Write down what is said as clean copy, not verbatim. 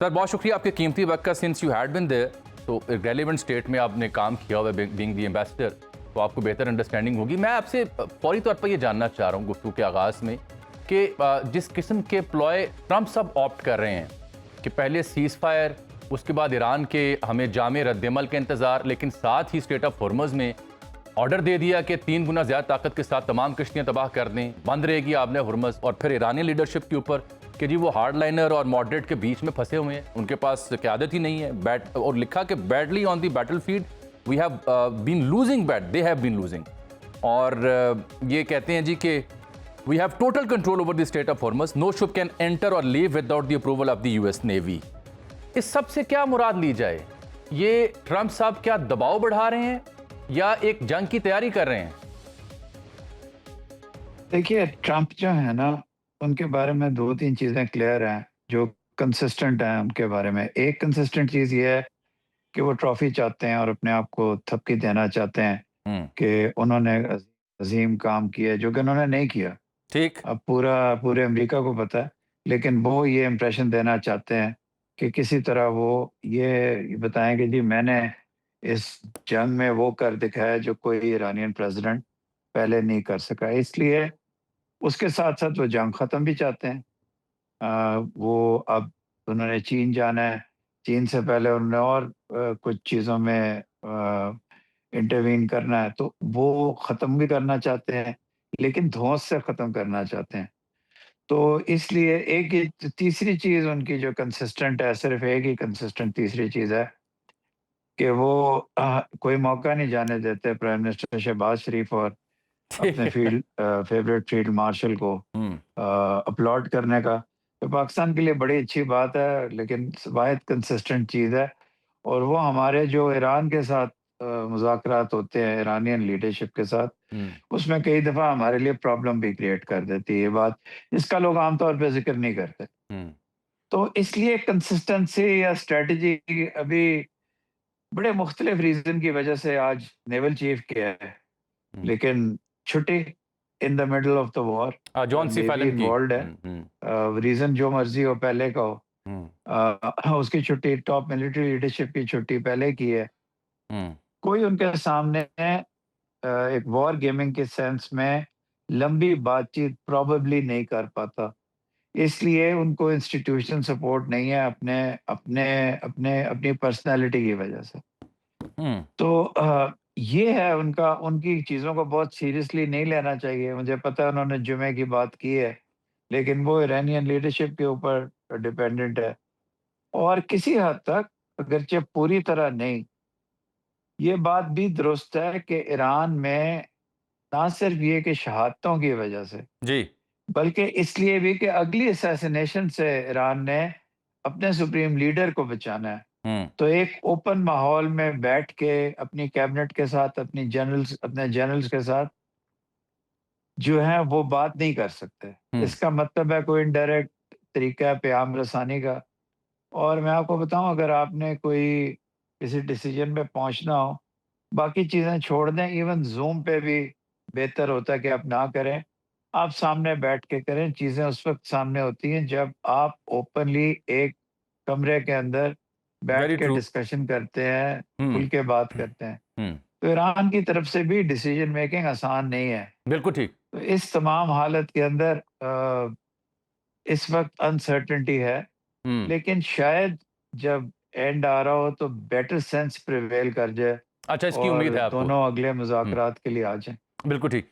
Sir बहुत शुक्रिया आपके कीमती वक्त का। Since you had been there, तो एक रेलिवेंट स्टेट में आपने काम किया हुआ है बीइंग द एम्बेसडर, तो आपको बेहतर अंडरस्टैंडिंग होगी। मैं आपसे फौरी तौर पर ये जानना चाह रहा हूँ गुफ्तगू के आगाज़ में कि जिस किस्म के प्लॉय ट्रंप सब ऑप्ट कर रहे हैं कि पहले सीज़ फायर, उसके बाद ईरान के हमें जामे रद्दमल का इंतज़ार, लेकिन साथ ही स्टेट ऑफ हॉर्मज़ में ऑर्डर दे दिया कि 3 गुना ज़्यादा ताकत के साथ तमाम कश्तियाँ तबाह कर दें, बंद रहेगी आपने हॉर्मज़। और फिर ईरानी लीडरशिप के ऊपर कि जी वो हार्ड लाइनर और मॉडरेट के बीच में फंसे हुए हैं, उनके पास क़यादत ही नहीं है। बैट और लिखा कि badly on the battle field we have been losing bad, they have been losing. और ये कहते हैं जी कि we have total control over the strait of Hormuz, no ship can enter और leave without the approval of the US navy. इस सब से क्या मुराद ली जाए? ये ट्रंप साहब क्या दबाव बढ़ा रहे हैं या एक जंग की तैयारी कर रहे हैं? देखिए, ट्रंप जो है ना, उनके बारे में 2-3 चीज़ें क्लियर हैं, जो कंसिस्टेंट हैं उनके बारे में। एक कंसिस्टेंट चीज़ ये है कि वो ट्रॉफ़ी चाहते हैं और अपने आप को थपकी देना चाहते हैं हम्म, कि उन्होंने अज़ीम काम किया है, जो कि उन्होंने नहीं किया। ठीक। अब पूरे अमेरिका को पता है, लेकिन वो ये इम्प्रेशन देना चाहते हैं कि किसी तरह वो ये बताएँ कि जी मैंने इस जंग में वो कर दिखाया जो कोई इरानियन प्रेसिडेंट पहले नहीं कर सका। इसलिए उसके साथ-साथ वो जंग ख़त्म भी चाहते हैं। वो अब उन्होंने चीन जाना है, चीन से पहले उन्होंने और कुछ चीज़ों में इंटरवीन करना है, तो वो ख़त्म भी करना चाहते हैं, लेकिन धौंस से ख़त्म करना चाहते हैं। तो इसलिए एक ये तीसरी चीज़ उनकी जो कंसिस्टेंट है, सिर्फ़ एक ही कंसिस्टेंट तीसरी चीज़ है कि वो कोई मौका नहीं जाने देते प्राइम मिनिस्टर शहबाज़ शरीफ और अपने ठीक है। फ़ेवरेट फ़ील्ड मार्शल को हम्म, अपलॉड करने का। तो पाकिस्तान के लिए बड़ी अच्छी बात है, लेकिन वाहिद कंसिस्टेंट चीज़ है और वो हमारे जो ईरान के साथ मुज़ाकरात होते हैं, ईरानियन लीडरशिप के साथ, हम्म, उसमें कई दफ़ा हमारे लिए प्रॉब्लम भी क्रिएट कर देती है ये बात, जिसका लोग आम तौर पे ज़िक्र नहीं करते। हम्म, तो इसलिए कंसिस्टेंसी या स्ट्रैटेजी अभी बड़े मुख्तलिफ रीज़न की वजह से आज नेवल चीफ किया है, हम्म। लेकिन छुट्टी in the middle of the war जॉन सी नेवी फैलन की। इन्वॉल्वड है। रीज़न जो मर्ज़ी हो पहले का हो, हम्म, उसकी छुट्टी टॉप मिलिट्री लीडरशिप की छुट्टी पहले की है। हम्म, कोई उनके सामने एक वॉर गेमिंग के सेंस में लंबी बातचीत प्रोबेबली नहीं कर पाता। इसलिए उनको इंस्टीट्यूशन सपोर्ट नहीं है अपने अपने अपने अपनी पर्सनैलिटी की वजह से। हम्म, तो ये है उनका, उनकी चीज़ों को बहुत सीरियसली नहीं लेना चाहिए। मुझे पता है उन्होंने जुमे की बात की है, लेकिन वो इरानियन लीडरशिप के ऊपर डिपेंडेंट है और किसी हद तक, अगरचे पूरी तरह नहीं, ये बात भी दुरुस्त है कि ईरान में ना सिर्फ ये कि शहादतों की वजह से, जी। बल्कि इसलिए भी कि अगली असैसिनेशन से ईरान ने अपने सुप्रीम लीडर को बचाना है। हम्म, तो एक ओपन माहौल में बैठ के अपनी कैबिनेट के साथ, अपने जनरल्स के साथ जो है वो बात नहीं कर सकते। हम्म, इसका मतलब है कोई इनडायरेक्ट तरीका है प्याम रसानी का। और मैं आपको बताऊँ, अगर आपने कोई किसी डिसीजन पे पहुँचना हो, बाकी चीज़ें छोड़ दें, इवन ज़ूम पे भी बेहतर होता है कि आप ना करें। आप सामने बैठ के करें, चीज़ें उस वक़्त सामने होती हैं जब आप ओपनली एक कमरे के अंदर बैठ वेरी के ट्रू। डिस्कशन करते हैं, हम्म, खुल के बात करते हैं। हम्म, तो ईरान की तरफ से भी डिसीजन मेकिंग आसान नहीं है। बिल्कुल ठीक। तो इस तमाम हालत के अंदर इस वक़्त अनसर्टेनिटी है, हम्म, लेकिन शायद जब एंड आ रहा हो तो बेटर सेंस प्रिवेल कर जाए अच्छा, इसकी और उम्मीद है आपको। दोनों अगले हम्म, मुज़ाकरात के लिए आ जाएँ। बिल्कुल ठीक।